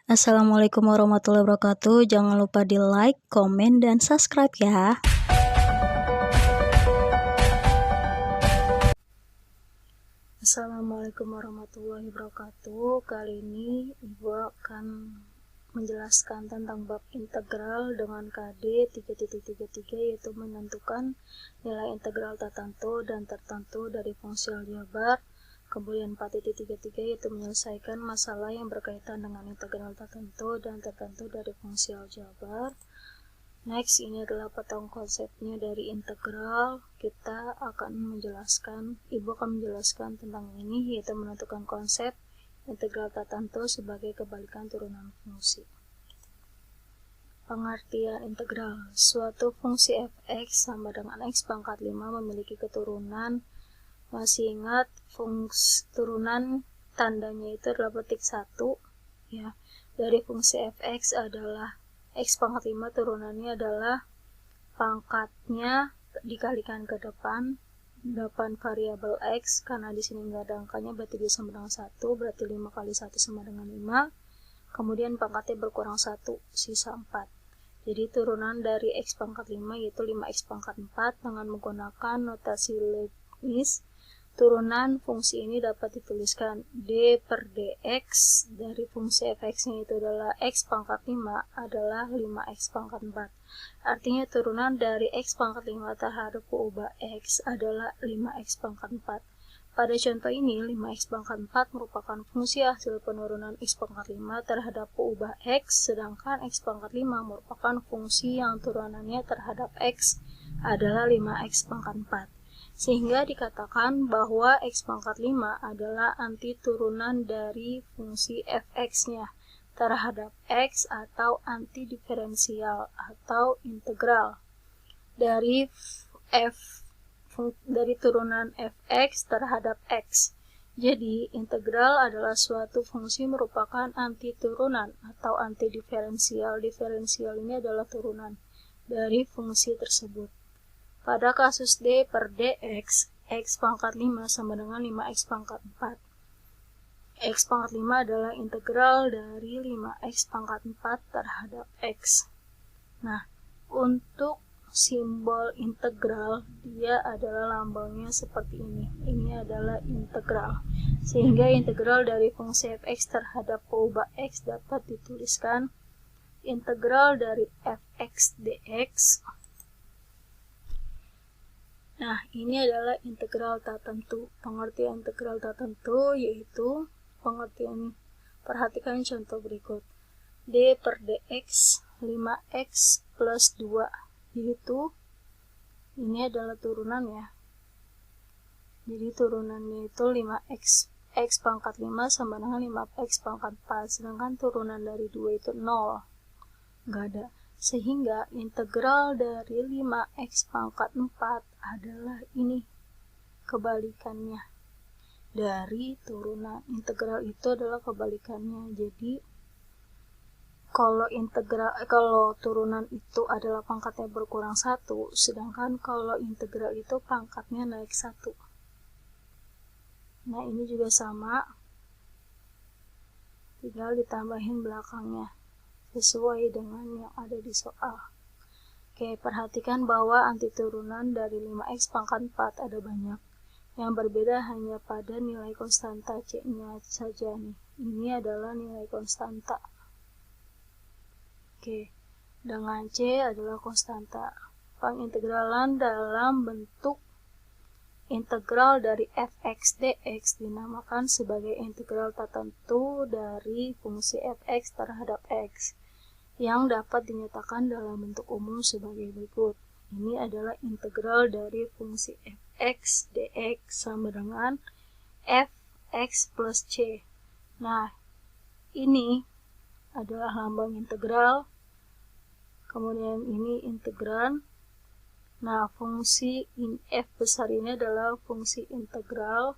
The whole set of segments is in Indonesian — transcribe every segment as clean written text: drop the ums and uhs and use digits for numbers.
Assalamualaikum warahmatullahi wabarakatuh. Jangan lupa di like, komen, dan subscribe ya. Assalamualaikum warahmatullahi wabarakatuh. Kali ini Ibu akan menjelaskan tentang bab integral dengan KD 3.33, yaitu menentukan nilai integral tertentu dan tertentu dari fungsi aljabar. Kemudian 4.33 yaitu menyelesaikan masalah yang berkaitan dengan integral tertentu dan tertentu dari fungsi aljabar. Next, ini adalah petang konsepnya dari integral. Kita akan menjelaskan, Ibu akan menjelaskan tentang ini, yaitu menentukan konsep integral tertentu sebagai kebalikan turunan fungsi. Pengertian integral. Suatu fungsi fx sama dengan x pangkat 5 memiliki keturunan. Masih ingat fungsi turunan tandanya itu adalah petik 1 ya. Dari fungsi fx adalah x pangkat 5, turunannya adalah pangkatnya dikalikan ke depan 8 variabel x, karena di sini nggak ada angkanya berarti dia sama dengan 1, berarti 5 kali 1 sama dengan 5. Kemudian pangkatnya berkurang 1, sisa 4. Jadi turunan dari x pangkat 5 yaitu 5x pangkat 4 dengan menggunakan notasi Leibniz. Turunan fungsi ini dapat dituliskan d per dx dari fungsi fx-nya itu adalah x pangkat 5 adalah 5x pangkat 4. Artinya turunan dari x pangkat 5 terhadap ubah x adalah 5x pangkat 4. Pada contoh ini, 5x pangkat 4 merupakan fungsi hasil penurunan x pangkat 5 terhadap ubah x, sedangkan x pangkat 5 merupakan fungsi yang turunannya terhadap x adalah 5x pangkat 4. Sehingga dikatakan bahwa x pangkat 5 adalah anti turunan dari fungsi fx-nya terhadap x atau anti diferensial atau integral dari turunan fx terhadap x. Jadi, integral adalah suatu fungsi merupakan anti turunan atau anti diferensial. Diferensial ini adalah turunan dari fungsi tersebut. Pada kasus d per dx, x pangkat 5 sama dengan 5x pangkat 4. X pangkat 5 adalah integral dari 5x pangkat 4 terhadap x. Nah, untuk simbol integral, dia adalah lambangnya seperti ini. Ini adalah integral. Sehingga integral dari fungsi fx terhadap ubah x dapat dituliskan integral dari fx dx. Nah, ini adalah integral tertentu. Pengertian integral tertentu yaitu perhatikan contoh berikut. D per dx 5x plus 2, yaitu ini adalah turunan ya. Jadi turunannya itu 5x x pangkat 5 sama dengan 5x pangkat 4, sedangkan turunan dari 2 itu 0. Nggak ada. Sehingga integral dari 5x pangkat 4 adalah ini, kebalikannya dari turunan. Integral itu adalah kebalikannya. Jadi kalau turunan itu adalah pangkatnya berkurang 1, sedangkan kalau integral itu pangkatnya naik 1. Nah, ini juga sama, tinggal ditambahin belakangnya sesuai dengan yang ada di soal. Oke, perhatikan bahwa anti turunan dari 5x pangkat 4 ada banyak. Yang berbeda hanya pada nilai konstanta C-nya saja nih. Ini adalah nilai konstanta. Oke, dengan C adalah konstanta. Pengintegralan dalam bentuk integral dari fx dx dinamakan sebagai integral tertentu dari fungsi fx terhadap x, yang dapat dinyatakan dalam bentuk umum sebagai berikut. Ini adalah integral dari fungsi fx dx sama dengan fx plus c. Nah, ini adalah lambang integral, kemudian ini integran. Nah, fungsi f besar ini adalah fungsi integral,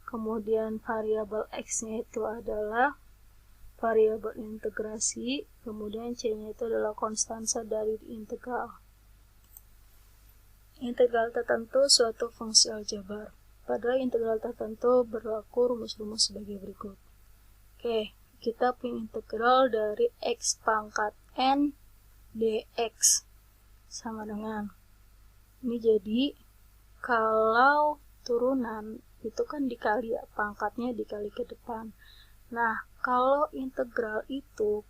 kemudian variabel x-nya itu adalah variabel integrasi, kemudian C-nya itu adalah konstansa dari integral. Integral tertentu suatu fungsi aljabar. Pada integral tertentu berlaku rumus-rumus sebagai berikut. Oke, kita punya integral dari x pangkat n dx sama dengan, ini jadi kalau turunan itu kan dikali ya, pangkatnya dikali ke depan. Nah, kalau integral itu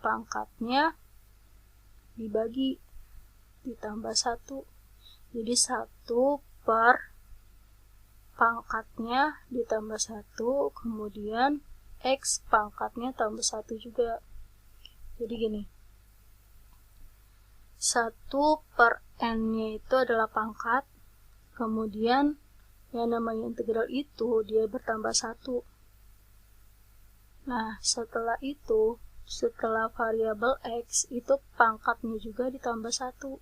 pangkatnya dibagi ditambah 1. Jadi 1 per pangkatnya ditambah 1, kemudian x pangkatnya tambah 1 juga. Jadi gini, 1 per n-nya itu adalah pangkat, kemudian yang namanya integral itu dia bertambah 1. Nah, setelah itu, setelah variabel x itu pangkatnya juga ditambah 1.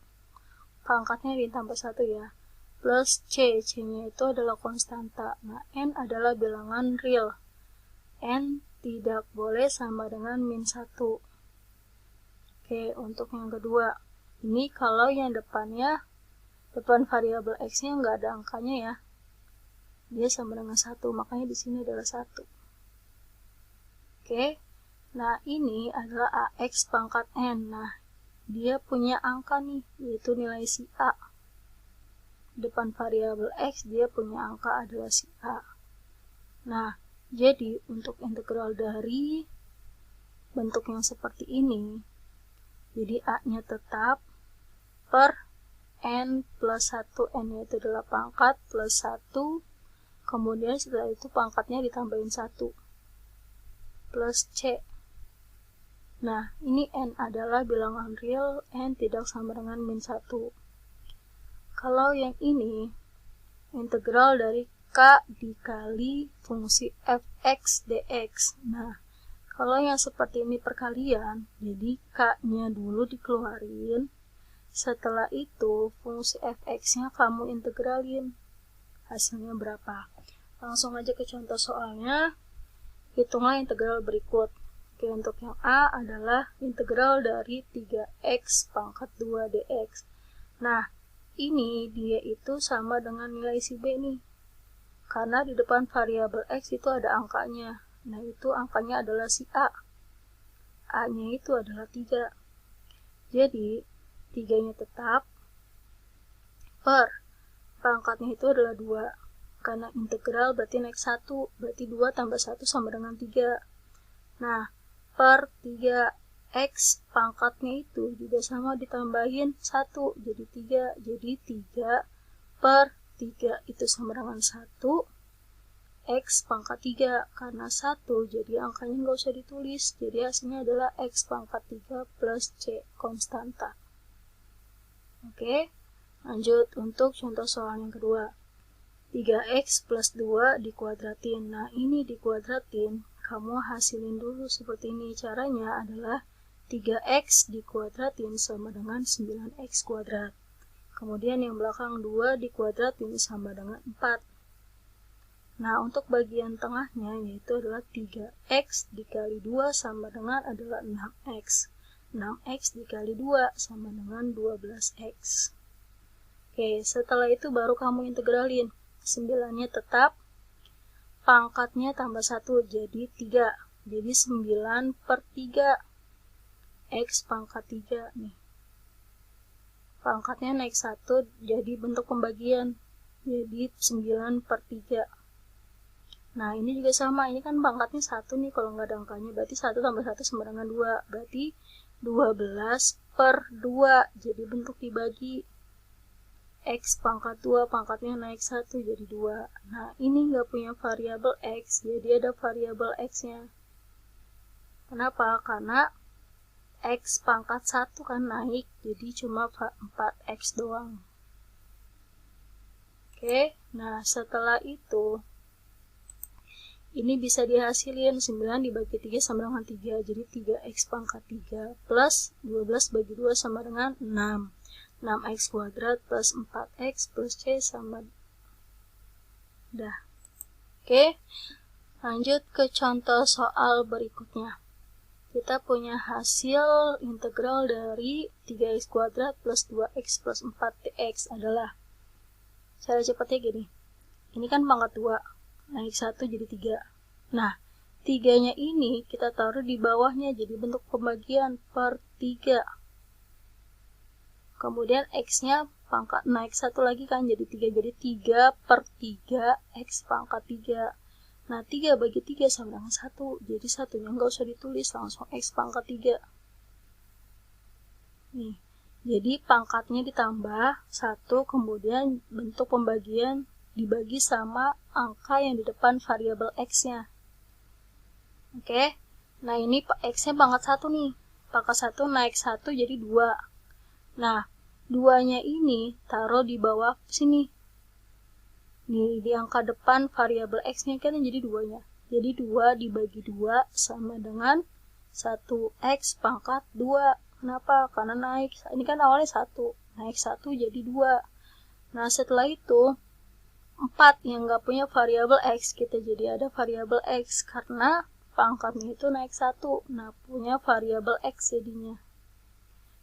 Pangkatnya ditambah 1 ya. Plus c, c-nya itu adalah konstanta. Nah, n adalah bilangan real. N tidak boleh sama dengan min 1. Oke, untuk yang kedua, ini kalau yang depan variabel x-nya nggak ada angkanya ya. Dia sama dengan 1, makanya di sini adalah 1. Oke, nah ini adalah ax pangkat n. Nah, dia punya angka nih, yaitu nilai si a. Depan variabel x dia punya angka adalah si a. Nah, jadi untuk integral dari bentuk yang seperti ini, jadi a-nya tetap per n plus 1, n-nya itu adalah pangkat plus 1, kemudian setelah itu pangkatnya ditambahin 1 plus c. Nah, ini n adalah bilangan real, n tidak sama dengan min 1. Kalau yang ini, integral dari k dikali fungsi fx dx. Nah, kalau yang seperti ini perkalian, jadi k-nya dulu dikeluarin, setelah itu fungsi fx-nya kamu integralin. Hasilnya berapa? Langsung aja ke contoh soalnya, hitunglah integral berikut. Oke, untuk yang a adalah integral dari 3x pangkat 2 dx. Nah, ini dia itu sama dengan nilai si b nih. Karena di depan variabel x itu ada angkanya. Nah, itu angkanya adalah si a. A-nya itu adalah 3. Jadi, 3-nya tetap per pangkatnya itu adalah 2. Karena integral berarti naik 1. Berarti 2 tambah 1 sama dengan 3. Nah, per 3. X pangkatnya itu juga sama ditambahin 1, jadi 3. Jadi 3 per 3 itu sama dengan 1, X pangkat 3. Karena 1, jadi angkanya nggak usah ditulis. Jadi hasilnya adalah X pangkat 3 plus C konstanta. Oke, lanjut untuk contoh soal yang kedua. 3x plus 2 dikuadratin. Nah, ini dikuadratin. Kamu hasilin dulu seperti ini. Caranya adalah 3x dikuadratin sama dengan 9x kuadrat. Kemudian yang belakang 2 dikuadratin sama dengan 4. Nah, untuk bagian tengahnya yaitu adalah 3x dikali 2 sama dengan adalah 6x. 6x dikali 2 sama dengan 12x. Oke, setelah itu baru kamu integralin. 9-nya tetap, pangkatnya tambah 1 jadi 3. Jadi 9 per 3. X pangkat 3 nih. Pangkatnya naik 1 jadi bentuk pembagian. Jadi 9 per 3. Nah, ini juga sama. Ini kan pangkatnya 1 nih kalau nggak ada angkanya. Berarti 1 tambah 1 sama dengan 2. Berarti 12 per 2. Jadi bentuk dibagi. X pangkat 2, pangkatnya naik 1 jadi 2. Nah, ini nggak punya variabel X. Jadi ada variabel X-nya. Kenapa? Karena X pangkat 1 kan naik, jadi cuma 4X doang. Oke, nah setelah itu, ini bisa dihasilin 9 dibagi 3 sama dengan 3, jadi 3X pangkat 3 plus 12 bagi 2 sama dengan 6. 6X kuadrat plus 4X plus C sama dah. Oke, lanjut ke contoh soal berikutnya. Kita punya hasil integral dari 3x kuadrat plus 2x plus 4dx adalah, cara cepatnya gini, ini kan pangkat 2, naik 1 jadi 3. Nah, 3-nya ini kita taruh di bawahnya, jadi bentuk pembagian per 3. Kemudian X-nya pangkat naik 1 lagi kan, jadi 3. Jadi 3 per 3 X pangkat 3. Nah, 3 bagi 3 sama dengan 1. Jadi satunya nggak usah ditulis, langsung X pangkat 3. Nih, jadi pangkatnya ditambah 1, kemudian bentuk pembagian dibagi sama angka yang di depan variabel X-nya. Oke, nah ini X-nya pangkat 1 nih. Pangkat 1 naik 1 jadi 2. Nah, 2-nya ini taruh di bawah sini. Di angka depan variabel X-nya kan jadi 2-nya. Jadi 2 dibagi 2 sama dengan 1X pangkat 2. Kenapa? Karena naik. Ini kan awalnya 1. Naik 1 jadi 2. Nah, setelah itu 4 yang nggak punya variabel X, kita jadi ada variabel X. Karena pangkatnya itu naik 1. Nah, punya variabel X jadinya.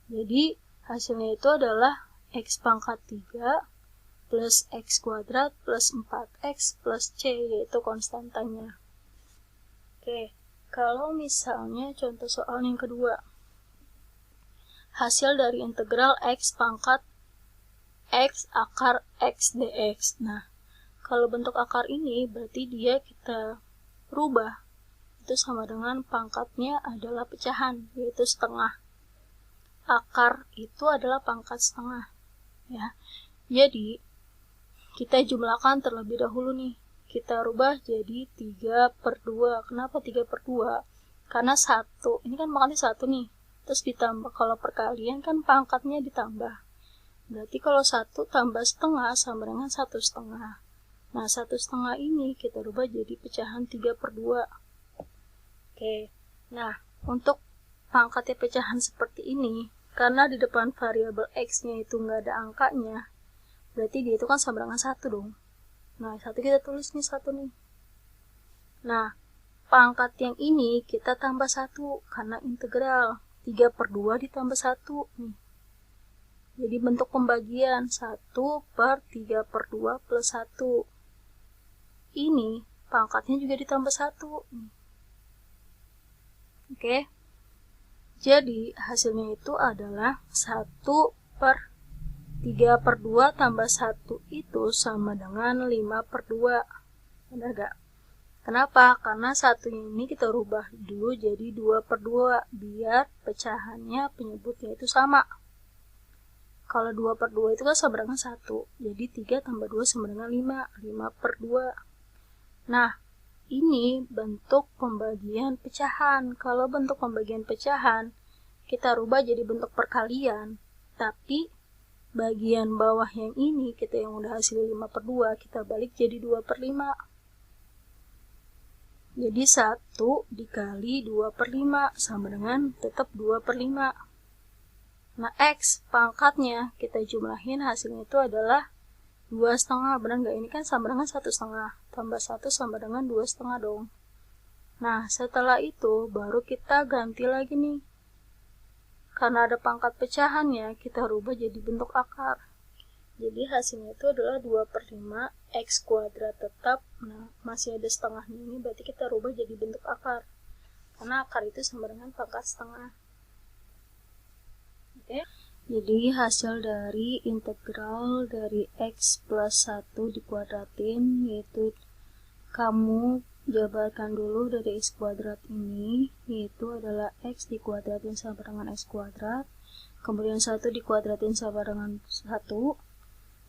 Jadi, hasilnya itu adalah X pangkat 3 plus X kuadrat plus 4X plus C, yaitu konstantanya. Oke, kalau misalnya contoh soal yang kedua. Hasil dari integral X pangkat X akar X dx. Nah, kalau bentuk akar ini berarti dia kita rubah. Itu sama dengan pangkatnya adalah pecahan, yaitu setengah. Akar itu adalah pangkat setengah. Ya. Jadi, kita jumlahkan terlebih dahulu nih. Kita rubah jadi 3 per 2. Kenapa 3 per 2? Karena 1. Ini kan pangkatnya 1 nih. Terus ditambah, kalau perkalian kan pangkatnya ditambah. Berarti kalau 1 tambah setengah sama dengan 1/2. Nah, 1/2 ini kita rubah jadi pecahan 3 per 2. Oke. Nah, untuk pangkatnya pecahan seperti ini, karena di depan variabel X-nya itu nggak ada angkanya, berarti dia itu kan sama dengan 1 dong. Nah, 1 kita tulis nih 1 nih. Nah, pangkat yang ini kita tambah 1 karena integral. 3 per 2 ditambah 1 nih. Jadi bentuk pembagian 1 per 3 per 2 plus 1. Ini pangkatnya juga ditambah 1 nih. Oke. Jadi hasilnya itu adalah 1 per 3 per 2 tambah 1 itu sama dengan 5 per 2. Benar gak? Kenapa? Karena satunya ini kita rubah dulu jadi 2 per 2. Biar pecahannya penyebutnya itu sama. Kalau 2 per 2 itu kan sama dengan 1. Jadi 3 tambah 2 sama dengan 5. 5 per 2. Nah, ini bentuk pembagian pecahan. Kalau bentuk pembagian pecahan, kita rubah jadi bentuk perkalian. Tapi, bagian bawah yang ini, kita yang udah hasil 5 per 2, kita balik jadi 2 per 5. Jadi 1 dikali 2 per 5 sama dengan tetap 2 per 5. Nah, X pangkatnya kita jumlahin, hasilnya itu adalah 2/2, benar nggak? Ini kan sama dengan 1/2, tambah 1 sama dengan 2/2 dong. Nah, setelah itu baru kita ganti lagi nih. Karena ada pangkat pecahannya, kita rubah jadi bentuk akar. Jadi hasilnya itu adalah 2 per 5 X kuadrat tetap. Nah, masih ada setengahnya ini, berarti kita rubah jadi bentuk akar. Karena akar itu sama dengan pangkat setengah. Oke. Jadi hasil dari integral dari X plus 1 dikuadratin, yaitu kamu jabarkan dulu dari X kuadrat ini, yaitu adalah X dikuadratin sama dengan X kuadrat, kemudian 1 dikuadratin sama dengan 1,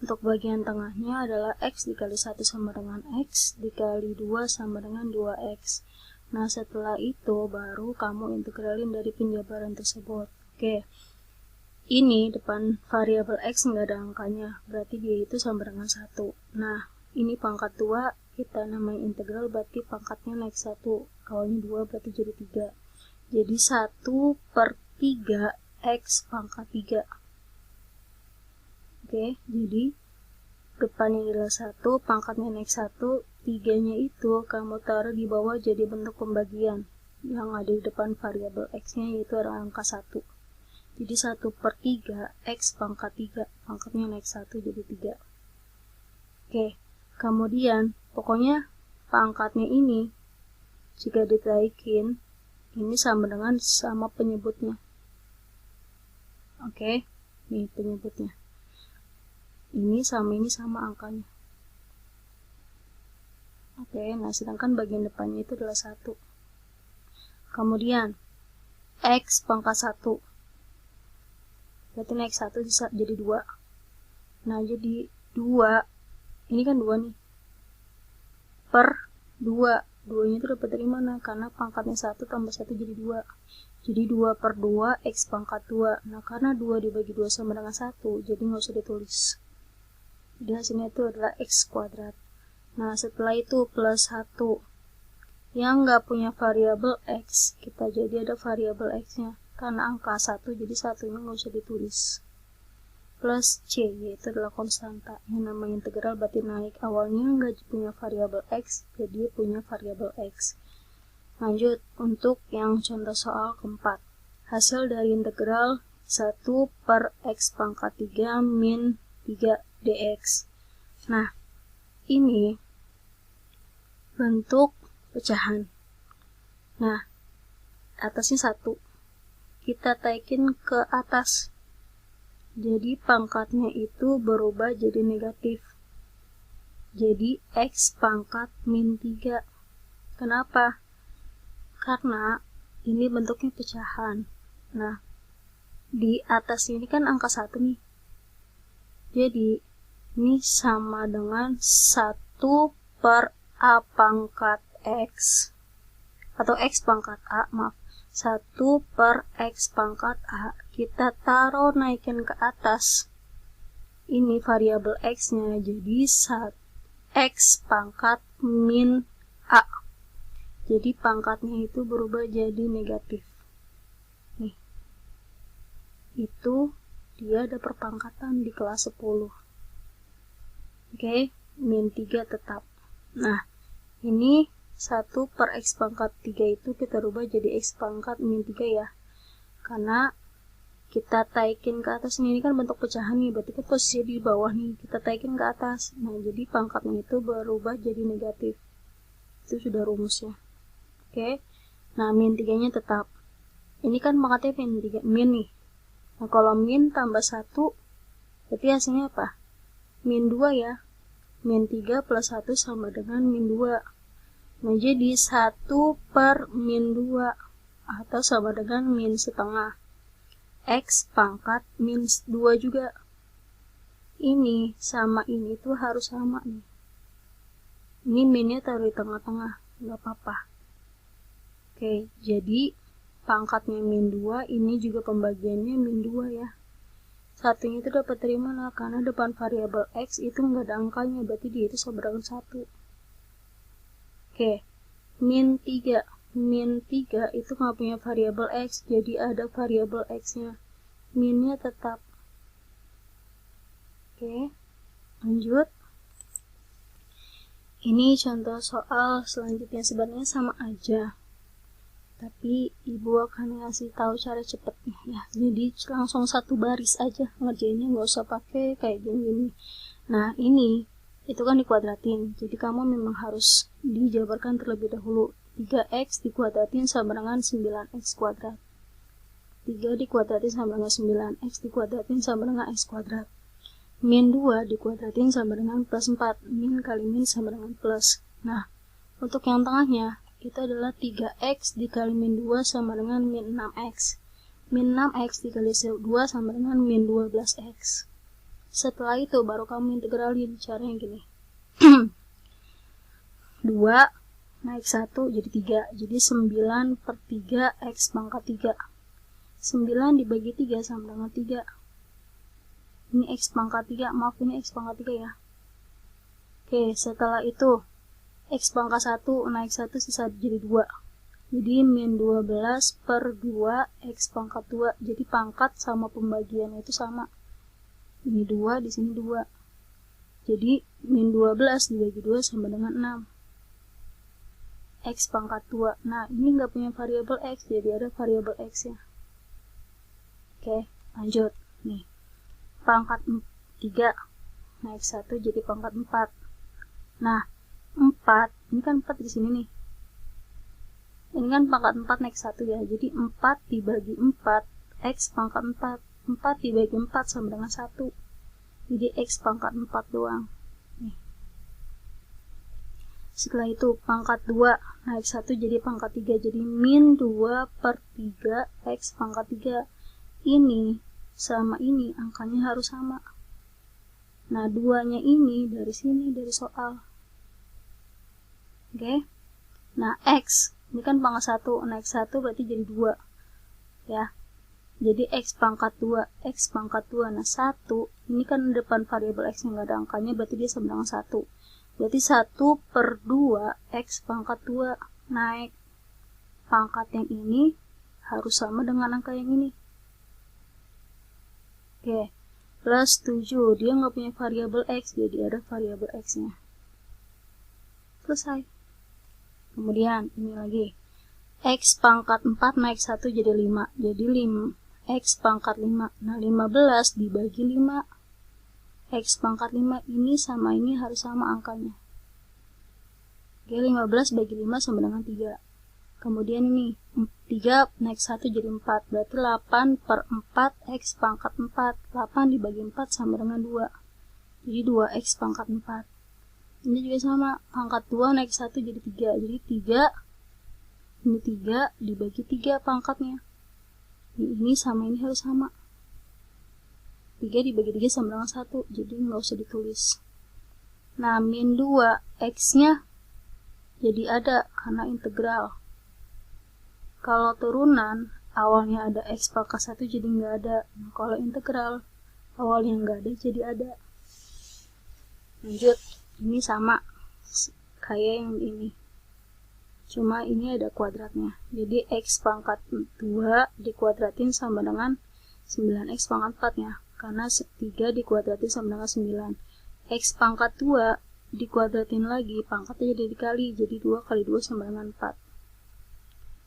untuk bagian tengahnya adalah X dikali 1 sama dengan X, dikali 2 sama dengan 2X. Nah, setelah itu baru kamu integralin dari penjabaran tersebut. Oke. Ini depan variabel X nggak ada angkanya, berarti dia itu sama dengan 1. Nah, ini pangkat 2, kita namain integral, berarti pangkatnya naik 1. Kalau ini 2, berarti jadi 3. Jadi 1 per 3 X pangkat 3. Oke, jadi depannya adalah 1, pangkatnya naik 1, 3-nya itu kamu taruh di bawah jadi bentuk pembagian. Yang ada di depan variabel X-nya yaitu adalah angka 1. Jadi 1 per 3 X pangkat 3, pangkatnya naik 1 jadi 3. Oke, kemudian pokoknya pangkatnya ini jika ditaikin, ini sama dengan sama penyebutnya. Oke, nih penyebutnya. Ini sama angkanya. Oke, nah sedangkan bagian depannya itu adalah 1. Kemudian, X pangkat 1. Berarti ini X1 jadi 2. Nah, jadi 2, ini kan 2 nih. Per 2. 2-nya itu dapat dari mana? Karena pangkatnya 1 tambah 1 jadi 2. Jadi 2 per 2, X pangkat 2. Nah, karena 2 dibagi 2 sama dengan 1, jadi nggak usah ditulis. Jadi hasilnya itu adalah X kuadrat. Nah, setelah itu plus 1. Yang nggak punya variabel X, kita jadi ada variabel X-nya. Karena angka 1, jadi satunya nggak usah ditulis. Plus C, yaitu adalah konstanta. Yang namanya integral berarti naik. Awalnya nggak punya variabel X, jadi punya variabel X. Lanjut, untuk yang contoh soal keempat. Hasil dari integral 1 per X pangkat 3 min 3 dx. Nah, ini bentuk pecahan. Nah, atasnya 1. Kita taikin ke atas. Jadi pangkatnya itu berubah jadi negatif. Jadi X pangkat min 3. Kenapa? Karena ini bentuknya pecahan. Nah, di atas ini kan angka 1 nih. Jadi, ini sama dengan 1 per A pangkat X. Atau X pangkat A, maaf. 1 per X pangkat A. Kita taruh naikin ke atas. Ini variabel X-nya. Jadi, X pangkat min A. Jadi pangkatnya itu berubah jadi negatif. Nih. Itu dia ada perpangkatan di kelas 10. Oke, min 3 tetap. Nah, ini 1 per X pangkat 3 itu kita rubah jadi X pangkat min 3 ya. Karena kita taikin ke atas ini kan bentuk pecahan nih, berarti kan posisi di bawah nih, kita taikin ke atas. Nah, jadi pangkatnya itu berubah jadi negatif. Itu sudah rumusnya. Oke, nah min 3-nya tetap. Ini kan pangkatnya min 3, min nih. Nah, kalau min tambah 1, berarti hasilnya apa? Min 2 ya. Min 3 plus 1 sama dengan min 2. Nah, jadi 1 per min 2, atau sama dengan min setengah. X pangkat min 2 juga. Ini sama ini tuh harus sama nih. Ini minnya taruh di tengah-tengah, nggak apa-apa. Oke, jadi pangkatnya min 2, ini juga pembagiannya min 2 ya. Satunya itu dapat dari mana? Karena depan variabel X itu nggak ada angkanya, berarti dia itu sama dengan 1. Oke, min 3. Min 3 itu nggak punya variabel X, jadi ada variabel X-nya. Minnya tetap. Oke, lanjut. Ini contoh soal selanjutnya, sebenarnya sama aja. Tapi ibu akan ngasih tahu cara cepetnya ya. Jadi langsung satu baris aja ngerjainnya, nggak usah pakai kayak gini. Nah, ini itu kan dikuadratin. Jadi kamu memang harus dijabarkan terlebih dahulu. 3x dikuadratin sama dengan 9x kuadrat. 3 dikuadratin sama dengan 9x dikuadratin sama dengan x kuadrat. Min 2 dikuadratin sama dengan plus 4. Min kali min sama dengan plus. Nah, untuk yang tengahnya itu adalah 3x dikali min 2 sama dengan min 6x. Min 6x dikali 2 sama dengan min 12x. Setelah itu baru kamu integralin caranya gini. 2 naik 1 jadi 3. Jadi 9 per 3 x pangkat 3. 9 dibagi 3 sama dengan 3. Ini x pangkat 3, maaf ini x pangkat 3 ya. Oke, setelah itu X pangkat 1 naik 1 sisa jadi 2. Jadi min 12 per 2 X pangkat 2. Jadi pangkat sama pembagiannya itu sama. Ini 2, di sini 2. Jadi min 12 dibagi 2 sama dengan 6. X pangkat 2. Nah, ini nggak punya variabel X, jadi ada variabel X ya. Oke, lanjut. Nih, pangkat 3 naik 1 jadi pangkat 4. Nah, 4, ini kan 4 di sini nih. Ini kan pangkat 4 naik 1 ya, jadi 4 dibagi 4, X pangkat 4. 4 dibagi 4 sama dengan 1. Jadi X pangkat 4 doang. Nih. Setelah itu pangkat 2 naik 1 jadi pangkat 3. Jadi min 2 per 3 X pangkat 3. Ini sama ini angkanya harus sama. Nah, 2-nya ini dari sini, dari soal. Oke. Nah, X, ini kan pangkat 1, naik 1 berarti jadi 2. Ya. Jadi X pangkat 2, X pangkat 2. Nah, 1, ini kan depan variabel X yang nggak ada angkanya, berarti dia sama dengan 1. Berarti 1 per 2, X pangkat 2. Naik. Pangkat yang ini harus sama dengan angka yang ini. Oke. Plus 7, dia nggak punya variabel X, jadi ada variabel X-nya. Selesai. Kemudian, ini lagi. X pangkat 4 naik 1 jadi 5. Jadi 5, X pangkat 5. Nah, 15 dibagi 5. X pangkat 5 ini sama ini harus sama angkanya. Oke, 15 bagi 5 sama dengan 3. Kemudian ini, 3 naik 1 jadi 4. Berarti 8 per 4 X pangkat 4. 8 dibagi 4 sama dengan 2. Jadi 2X pangkat 4. Ini juga sama, pangkat 2 naik 1 jadi 3. Jadi 3, ini 3 dibagi 3 pangkatnya. Ini sama ini harus sama. 3 dibagi 3 sama dengan 1. Jadi nggak usah ditulis. Nah, min 2 X-nya jadi ada karena integral. Kalau turunan, awalnya ada X pangkat 1 jadi nggak ada. Nah, kalau integral, awalnya nggak ada jadi ada. Lanjut, ini sama kayak yang ini. Cuma ini ada kuadratnya. Jadi X pangkat 2 dikuadratin sama dengan 9X pangkat 4 ya. Karena 3 dikuadratin sama dengan 9. X pangkat 2 dikuadratin lagi, pangkatnya jadi dikali. Jadi 2 kali 2 sama dengan 4.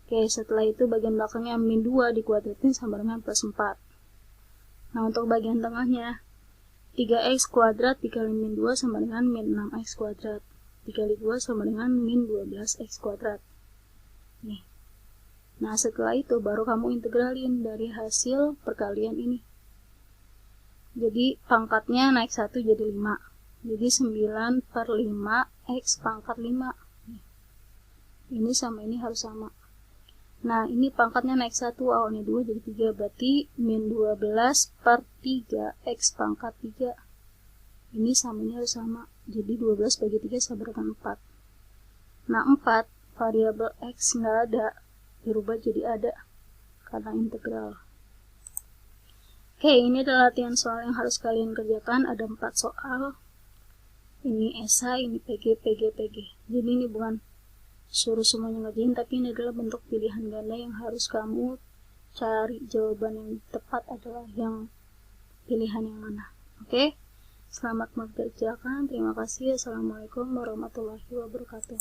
Oke, setelah itu bagian belakangnya min 2 dikuadratin sama dengan plus 4. Nah, untuk bagian tengahnya, 3x kuadrat dikali min 2 sama dengan min 6x kuadrat. Dikali 2 sama dengan min 12x kuadrat. Nih. Nah, setelah itu baru kamu integralin dari hasil perkalian ini. Jadi, pangkatnya naik 1 jadi 5. Jadi, 9 per 5 x pangkat 5. Nih. Ini sama ini harus sama. Nah, ini pangkatnya naik 1, awalnya 2 jadi 3. Berarti min 12 per 3 x pangkat 3. Ini sama ini harus sama. Jadi 12 bagi 3 sama dengan 4. Nah, 4, variabel X nggak ada. Dirubah jadi ada. Karena integral. Oke, ini adalah latihan soal yang harus kalian kerjakan. Ada 4 soal. Ini esai, ini PG. Jadi ini bukan suruh semuanya ngerjain, tapi ini adalah bentuk pilihan ganda yang harus kamu cari jawaban yang tepat adalah yang pilihan yang mana. Oke? Selamat mengerjakan. Terima kasih. Assalamualaikum warahmatullahi wabarakatuh.